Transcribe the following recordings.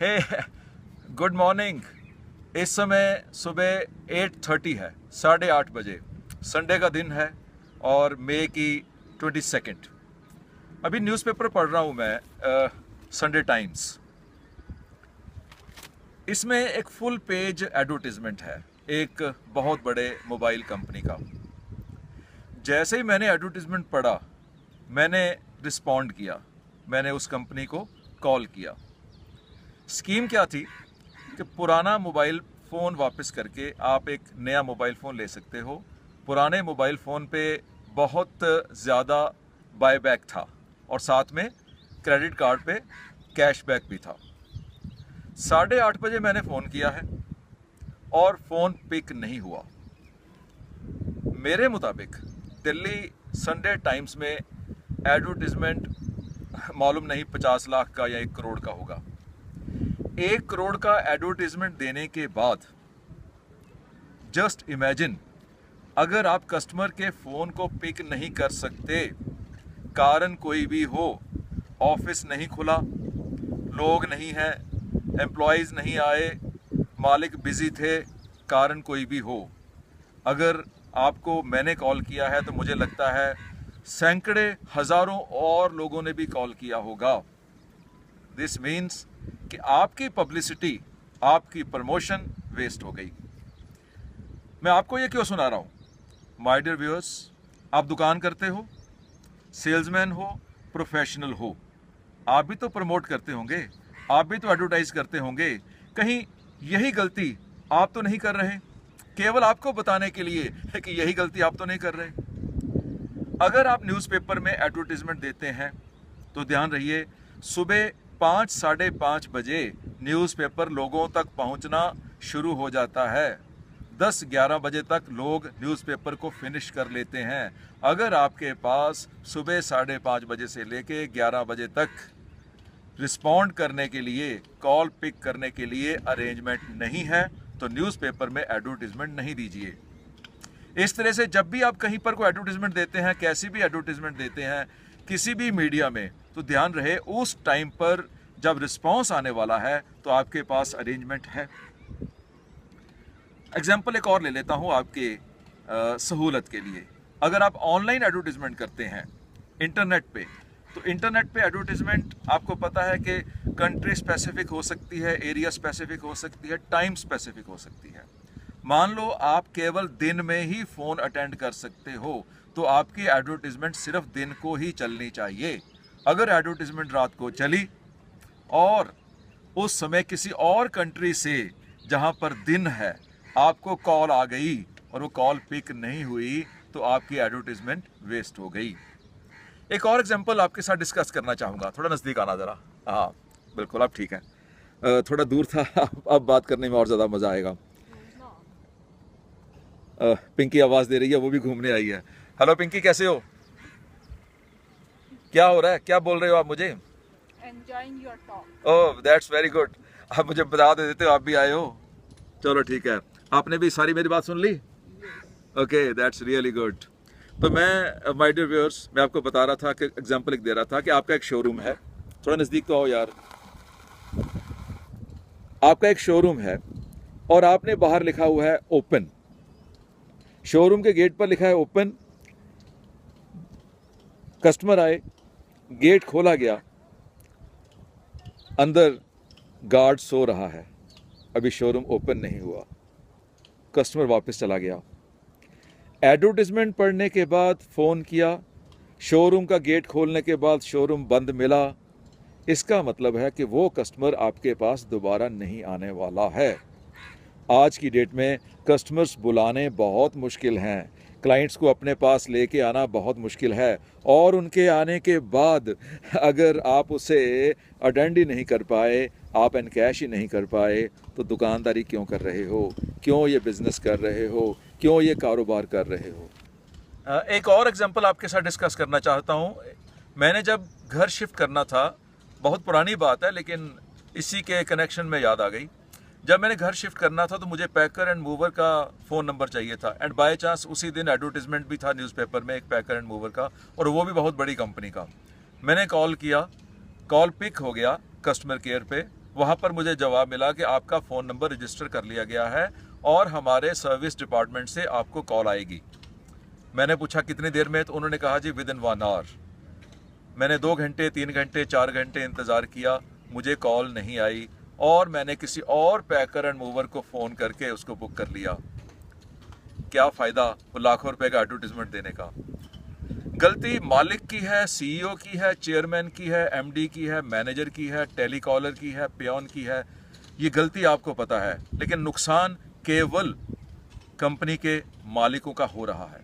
हे good morning. इस समय सुबह 8:30 है, 8:30 बजे। संडे का दिन है और मई की 22। अभी न्यूज़पेपर पढ़ रहा हूँ मैं, संडे टाइम्स। इसमें एक फुल पेज एडवर्टीजमेंट है एक बहुत बड़े मोबाइल कंपनी का। जैसे ही मैंने एडवर्टीजमेंट पढ़ा, मैंने रिस्पॉन्ड किया, मैंने उस कंपनी को कॉल किया। स्कीम क्या थी कि पुराना मोबाइल फ़ोन वापस करके आप एक नया मोबाइल फ़ोन ले सकते हो। पुराने मोबाइल फ़ोन पे बहुत ज़्यादा बायबैक था और साथ में क्रेडिट कार्ड पे कैशबैक भी था। 8:30 बजे मैंने फ़ोन किया है और फ़ोन पिक नहीं हुआ। मेरे मुताबिक दिल्ली संडे टाइम्स में एडवर्टीजमेंट मालूम नहीं 50 लाख का या 1 करोड़ का होगा। 1 करोड़ का एडवर्टीजमेंट देने के बाद जस्ट इमेजिन, अगर आप कस्टमर के फ़ोन को पिक नहीं कर सकते, कारण कोई भी हो, ऑफिस नहीं खुला, लोग नहीं हैं, एम्प्लॉयज़ नहीं आए, मालिक बिज़ी थे, कारण कोई भी हो, अगर आपको मैंने कॉल किया है तो मुझे लगता है सैकड़े हज़ारों और लोगों ने भी कॉल किया होगा। दिस मीन्स कि आपकी पब्लिसिटी, आपकी प्रमोशन वेस्ट हो गई। मैं आपको ये क्यों सुना रहा हूँ? माय डियर व्यूअर्स, आप दुकान करते हो, सेल्समैन हो, प्रोफेशनल हो, आप भी तो प्रमोट करते होंगे, आप भी तो एडवर्टाइज करते होंगे। कहीं यही गलती आप तो नहीं कर रहे? केवल आपको बताने के लिए कि यही गलती आप तो नहीं कर रहे। अगर आप न्यूज़पेपर में एडवर्टीजमेंट देते हैं तो ध्यान रहिए, सुबह 5 साढ़े 5 बजे न्यूज़पेपर लोगों तक पहुंचना शुरू हो जाता है। 10-11 बजे तक लोग न्यूज़पेपर को फिनिश कर लेते हैं। अगर आपके पास सुबह 5:30 बजे से लेके 11 बजे तक रिस्पॉन्ड करने के लिए, कॉल पिक करने के लिए अरेंजमेंट नहीं है तो न्यूज़पेपर में एडवर्टीजमेंट नहीं दीजिए। इस तरह से जब भी आप कहीं पर कोई एडवर्टीजमेंट देते हैं, कैसी भी एडवर्टीजमेंट देते हैं किसी भी मीडिया में, तो ध्यान रहे उस टाइम पर जब रिस्पॉन्स आने वाला है तो आपके पास अरेंजमेंट है। एग्जाम्पल एक और ले लेता हूँ आपके सहूलत के लिए। अगर आप ऑनलाइन एडवर्टीजमेंट करते हैं इंटरनेट पे, तो इंटरनेट पे एडवर्टीजमेंट आपको पता है कि कंट्री स्पेसिफिक हो सकती है, एरिया स्पेसिफिक हो सकती है, टाइम स्पेसिफिक हो सकती है। मान लो आप केवल दिन में ही फ़ोन अटेंड कर सकते हो, तो आपकी एडवर्टीजमेंट सिर्फ दिन को ही चलनी चाहिए। अगर एडवर्टीजमेंट रात को चली और उस समय किसी और कंट्री से जहां पर दिन है आपको कॉल आ गई और वो कॉल पिक नहीं हुई, तो आपकी एडवर्टीजमेंट वेस्ट हो गई। एक और एग्जांपल आपके साथ डिस्कस करना चाहूँगा। थोड़ा नज़दीक आना ज़रा। हाँ बिल्कुल, अब ठीक है। थोड़ा दूर था, अब बात करने में और ज़्यादा मज़ा आएगा। पिंकी आवाज़ दे रही है, वो भी घूमने आई है। हेलो पिंकी, कैसे हो? क्या हो रहा है? क्या बोल रहे हो आप मुझे? Enjoying your talk. Oh that's very good. आप मुझे बता देते हो आप भी आए हो। चलो ठीक है, आपने भी सारी मेरी बात सुन ली? Okay, that's really good. तो मैं, माय डियर व्यूअर्स, मैं आपको बता रहा था कि एग्जांपल एक दे रहा था कि आपका एक शोरूम है। थोड़ा नज़दीक तो आओ यार। आपका एक शोरूम है और आपने बाहर लिखा हुआ है ओपन। शोरूम के गेट पर लिखा है ओपन। कस्टमर आए, गेट खोला गया, अंदर गार्ड सो रहा है, अभी शोरूम ओपन नहीं हुआ, कस्टमर वापस चला गया। एडवर्टीजमेंट पढ़ने के बाद फ़ोन किया, शोरूम का गेट खोलने के बाद शोरूम बंद मिला, इसका मतलब है कि वो कस्टमर आपके पास दोबारा नहीं आने वाला है। आज की डेट में कस्टमर्स बुलाने बहुत मुश्किल हैं, क्लाइंट्स को अपने पास लेके आना बहुत मुश्किल है, और उनके आने के बाद अगर आप उसे अटेंड ही नहीं कर पाए, आप एनकैश ही नहीं कर पाए, तो दुकानदारी क्यों कर रहे हो? क्यों ये बिज़नेस कर रहे हो? क्यों ये कारोबार कर रहे हो? एक और एग्जांपल आपके साथ डिस्कस करना चाहता हूँ। मैंने जब घर शिफ्ट करना था, बहुत पुरानी बात है लेकिन इसी के कनेक्शन में याद आ गई। जब मैंने घर शिफ्ट करना था तो मुझे पैकर एंड मूवर का फ़ोन नंबर चाहिए था, एंड बाय चांस उसी दिन एडवर्टीजमेंट भी था न्यूज़पेपर में एक पैकर एंड मूवर का, और वो भी बहुत बड़ी कंपनी का। मैंने कॉल किया, कॉल पिक हो गया कस्टमर केयर पे, वहाँ पर मुझे जवाब मिला कि आपका फ़ोन नंबर रजिस्टर कर लिया गया है और हमारे सर्विस डिपार्टमेंट से आपको कॉल आएगी। मैंने पूछा कितनी देर में, तो उन्होंने कहा जी विद इन 1 आवर। मैंने 2 घंटे 3 घंटे 4 घंटे इंतज़ार किया, मुझे कॉल नहीं आई और मैंने किसी और पैकर एंड मूवर को फ़ोन करके उसको बुक कर लिया। क्या फ़ायदा वो लाखों रुपए का एडवर्टीजमेंट देने का। गलती मालिक की है, सीईओ की है, चेयरमैन की है, एमडी की है, मैनेजर की है, टेलीकॉलर की है, पियोन की है, ये गलती आपको पता है, लेकिन नुकसान केवल कंपनी के मालिकों का हो रहा है।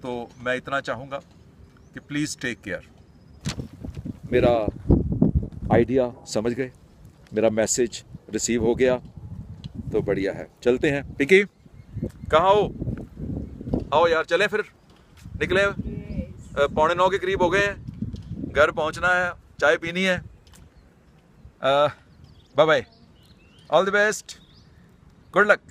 तो मैं इतना चाहूँगा कि प्लीज़ टेक केयर। मेरा आइडिया समझ गए, मेरा मैसेज रिसीव हो गया तो बढ़िया है। चलते हैं। पिंकी कहाँ हो? आओ यार चलें फिर, निकले। 8:45 के करीब हो गए हैं, घर पहुंचना है, चाय पीनी है। Bye bye, all the best, good luck.